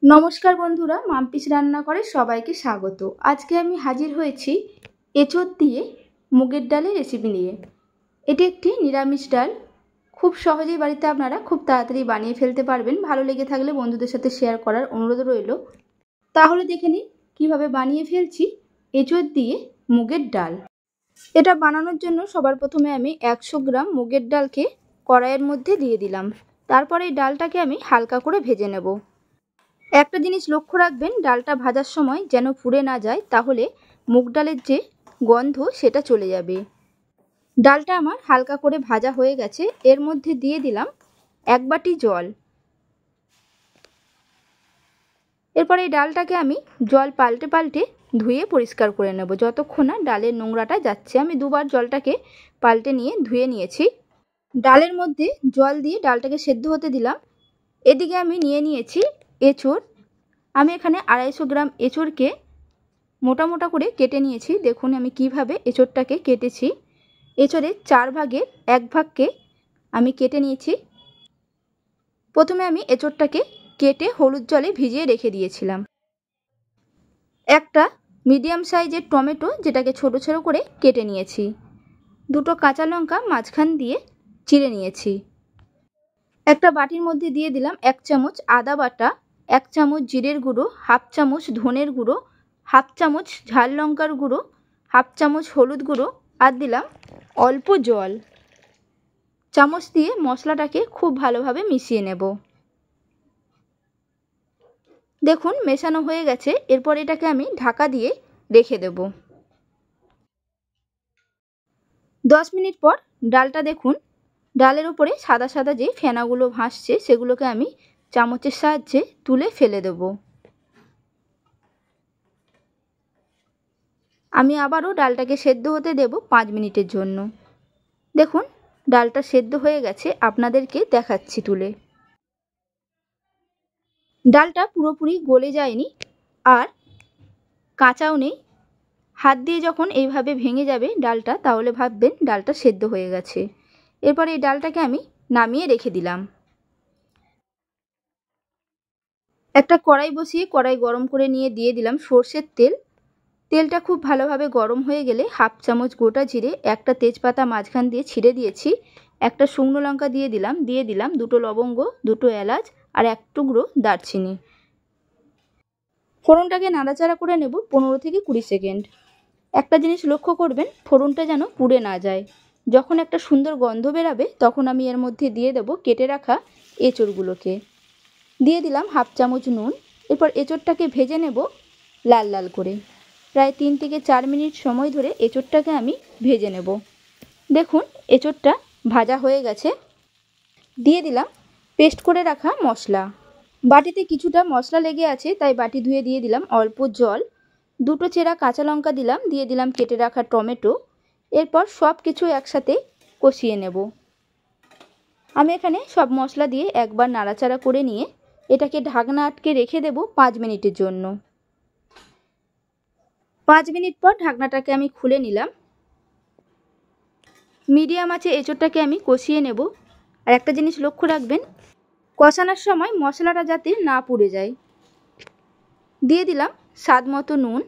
নমস্কার বন্ধুরা, মাম্পিস রান্না করে সবাইকে স্বাগত। আজকে আমি হাজির হয়েছি এঁচোড় দিয়ে মুগের ডালের রেসিপি নিয়ে। এটি একটি নিরামিষ ডাল, খুব সহজেই বাড়িতে আপনারা খুব তাড়াতাড়ি বানিয়ে ফেলতে পারবেন। ভালো লেগে থাকলে বন্ধুদের সাথে শেয়ার করার অনুরোধ রইল। তাহলে দেখে নিন কীভাবে বানিয়ে ফেলছি এঁচোড় দিয়ে মুগের ডাল। এটা বানানোর জন্য সবার প্রথমে আমি 100 গ্রাম মুগের ডালকে কড়াইয়ের মধ্যে দিয়ে দিলাম। তারপরে এই ডালটাকে আমি হালকা করে ভেজে নেব। একটা জিনিস লক্ষ্য রাখবেন, ডালটা ভাজার সময় যেন পুড়ে না যায়, তাহলে মুগ ডালের যে গন্ধ সেটা চলে যাবে। ডালটা আমার হালকা করে ভাজা হয়ে গেছে। এর মধ্যে দিয়ে দিলাম 1 বাটি জল। এরপর এই ডালটাকে আমি জল পাল্টে পাল্টে ধুয়ে পরিষ্কার করে নেব, যতক্ষণ না ডালের নোংরাটা যাচ্ছে। আমি দুবার জলটাকে পাল্টে নিয়ে ধুয়ে নিয়েছি। ডালের মধ্যে জল দিয়ে ডালটাকে সেদ্ধ হতে দিলাম। এদিকে আমি নিয়ে নিয়েছি এঁচোড়। আমি এখানে 250 গ্রাম এঁচোড়কে মোটা মোটা করে কেটে নিয়েছি। দেখুন আমি কিভাবে এঁচোড়টাকে কেটেছি। এঁচোড়ের 4 ভাগের 1 ভাগকে আমি কেটে নিয়েছি। প্রথমে আমি এঁচোড়টাকে কেটে হলুদ জলে ভিজিয়ে রেখে দিয়েছিলাম। একটা মিডিয়াম সাইজের টমেটো, যেটাকে ছোট ছোট করে কেটে নিয়েছি। 2টো কাঁচা লঙ্কা মাঝখান দিয়ে চিড়ে নিয়েছি। একটা বাটির মধ্যে দিয়ে দিলাম 1 চামচ আদা বাটা, 1 চামচ জিরের গুঁড়ো, 1/2 চামচ ধনের গুঁড়ো, 1/2 চামচ ঝাল লঙ্কার গুঁড়ো, 1/2 চামচ হলুদ গুঁড়ো, আর দিলাম অল্প জল। চামচ দিয়ে মশলাটাকে খুব ভালোভাবে মিশিয়ে নেব। দেখুন মেশানো হয়ে গেছে। এরপর এটাকে আমি ঢাকা দিয়ে রেখে দেব। 10 মিনিট পর ডালটা দেখুন, ডালের উপরে সাদা সাদা যে ফেনাগুলো ভাসছে সেগুলোকে আমি চামচের সাহায্যে তুলে ফেলে দেব। আমি আবারও ডালটাকে সেদ্ধ হতে দেব 5 মিনিটের জন্য। দেখুন ডালটা সেদ্ধ হয়ে গেছে, আপনাদেরকে দেখাচ্ছি তুলে। ডালটা পুরোপুরি গলে যায়নি আর কাঁচাও নেই। হাত দিয়ে যখন এইভাবে ভেঙে যাবে ডালটা, তাহলে ভাববেন ডালটা সেদ্ধ হয়ে গেছে। এরপর এই ডালটাকে আমি নামিয়ে রেখে দিলাম। একটা কড়াই বসিয়ে কড়াই গরম করে নিয়ে দিয়ে দিলাম সর্ষের তেল। তেলটা খুব ভালোভাবে গরম হয়ে গেলে 1/2 চামচ গোটা জিরে, একটা তেজপাতা মাঝখান দিয়ে ছিঁড়ে দিয়েছি, একটা শুকনো লঙ্কা দিয়ে দিলাম 2টো লবঙ্গ, 2টো এলাচ আর 1 টুকরো দারচিনি। ফোড়নটাকে নাড়াচাড়া করে নেব 15 থেকে 20 সেকেন্ড। একটা জিনিস লক্ষ্য করবেন, ফোড়নটা যেন পুড়ে না যায়। যখন একটা সুন্দর গন্ধ বেরাবে তখন আমি এর মধ্যে দিয়ে দেব কেটে রাখা এঁচোড়গুলোকে। দিয়ে দিলাম 1/2 চামচ নুন। এরপর এঁচোড়টাকে ভেজে নেব লাল লাল করে। প্রায় 3 থেকে 4 মিনিট সময় ধরে এঁচোড়টাকে আমি ভেজে নেব। দেখুন এঁচোড়টা ভাজা হয়ে গেছে। দিয়ে দিলাম পেস্ট করে রাখা মশলা। বাটিতে কিছুটা মশলা লেগে আছে, তাই বাটি ধুয়ে দিয়ে দিলাম অল্প জল। 2টো চেরা কাঁচা লঙ্কা দিলাম, দিয়ে দিলাম কেটে রাখা টমেটো। এরপর সব কিছু একসাথে কষিয়ে নেব। আমি এখানে সব মশলা দিয়ে একবার নাড়াচাড়া করে নিয়ে এটাকে ঢাকনা আটকে রেখে দেব 5 মিনিটের জন্য। 5 মিনিট পর ঢাকনাটাকে আমি খুলে নিলাম। মিডিয়াম আঁচে এঁচোড়টাকে আমি কষিয়ে নেব। আর একটা জিনিস লক্ষ্য রাখবেন, কষানোর সময় মশলাটা যাতে না পুড়ে যায়। দিয়ে দিলাম স্বাদ মতো নুন।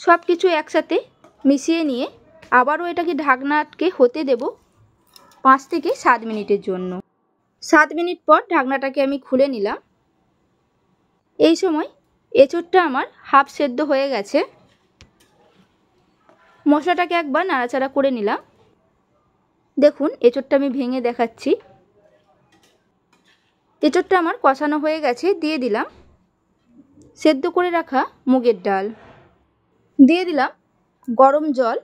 সব কিছু একসাথে মিশিয়ে নিয়ে আবারও এটাকে ঢাকনা আটকে হতে দেব 5 থেকে 7 মিনিটের জন্য। 7 মিনিট পর ঢাকনাটাকে আমি খুলে নিলাম। এই সময় এঁচোড়টা আমার হাফ সেদ্ধ হয়ে গেছে। মশলাটাকে একবার নাড়াচাড়া করে নিলাম। দেখুন এঁচোড়টা আমি ভেঙে দেখাচ্ছি। এঁচোড়টা আমার কষানো হয়ে গেছে। দিয়ে দিলাম সেদ্ধ করে রাখা মুগের ডাল। দিয়ে দিলাম গরম জল।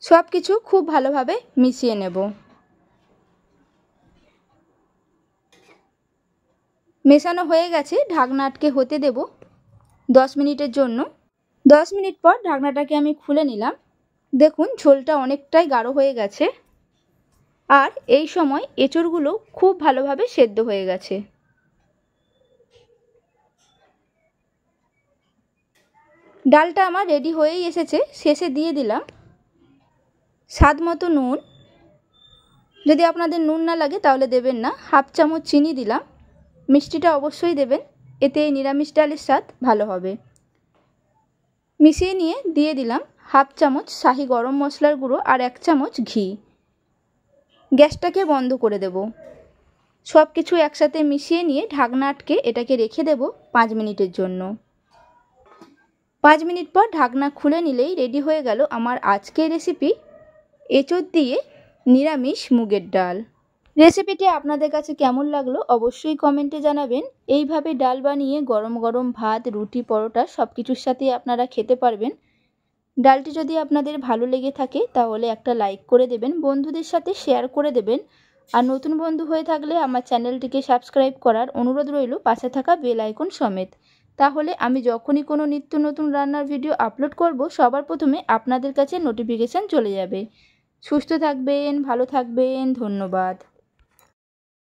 সব কিছু খুব ভালোভাবে মিশিয়ে নেব। মেশানো হয়ে গেছে, ঢাকনা আটকে হতে দেব 10 মিনিটের জন্য। 10 মিনিট পর ঢাকনাটাকে আমি খুলে নিলাম। দেখুন ঝোলটা অনেকটাই গাঢ় হয়ে গেছে আর এই সময় এঁচোড়গুলো খুব ভালোভাবে সেদ্ধ হয়ে গেছে। ডালটা আমার রেডি হয়েই এসেছে। শেষে দিয়ে দিলাম স্বাদ মতো নুন, যদি আপনাদের নুন না লাগে তাহলে দেবেন না। হাফ চামচ চিনি দিলাম। মিষ্টিটা অবশ্যই দেবেন, এতে নিরামিষ ডালের স্বাদ ভালো হবে। মিশিয়ে নিয়ে দিয়ে দিলাম হাফ চামচ শাহি গরম মশলার গুঁড়ো আর 1 চামচ ঘি। গ্যাসটাকে বন্ধ করে দেব। সব কিছু একসাথে মিশিয়ে নিয়ে ঢাকনা আটকে এটাকে রেখে দেব 5 মিনিটের জন্য। 5 মিনিট পর ঢাকনা খুলে নিলেই রেডি হয়ে গেল আমার আজকের রেসিপি, এঁচোড় দিয়ে নিরামিষ মুগের ডাল। রেসিপিটি আপনাদের কাছে কেমন লাগলো অবশ্যই কমেন্টে জানাবেন। এইভাবে ডাল বানিয়ে গরম গরম ভাত, রুটি, পরোটা সব কিছুর সাথে আপনারা খেতে পারবেন। ডালটি যদি আপনাদের ভালো লেগে থাকে তাহলে একটা লাইক করে দেবেন, বন্ধুদের সাথে শেয়ার করে দেবেন। আর নতুন বন্ধু হয়ে থাকলে আমার চ্যানেলটিকে সাবস্ক্রাইব করার অনুরোধ রইল, পাশে থাকা বেল আইকন সমেত। তাহলে আমি যখনই কোনো নিত্য নতুন রান্নার ভিডিও আপলোড করব সবার প্রথমে আপনাদের কাছে নোটিফিকেশান চলে যাবে। সুস্থ থাকবেন, ভালো থাকবেন, ধন্যবাদ।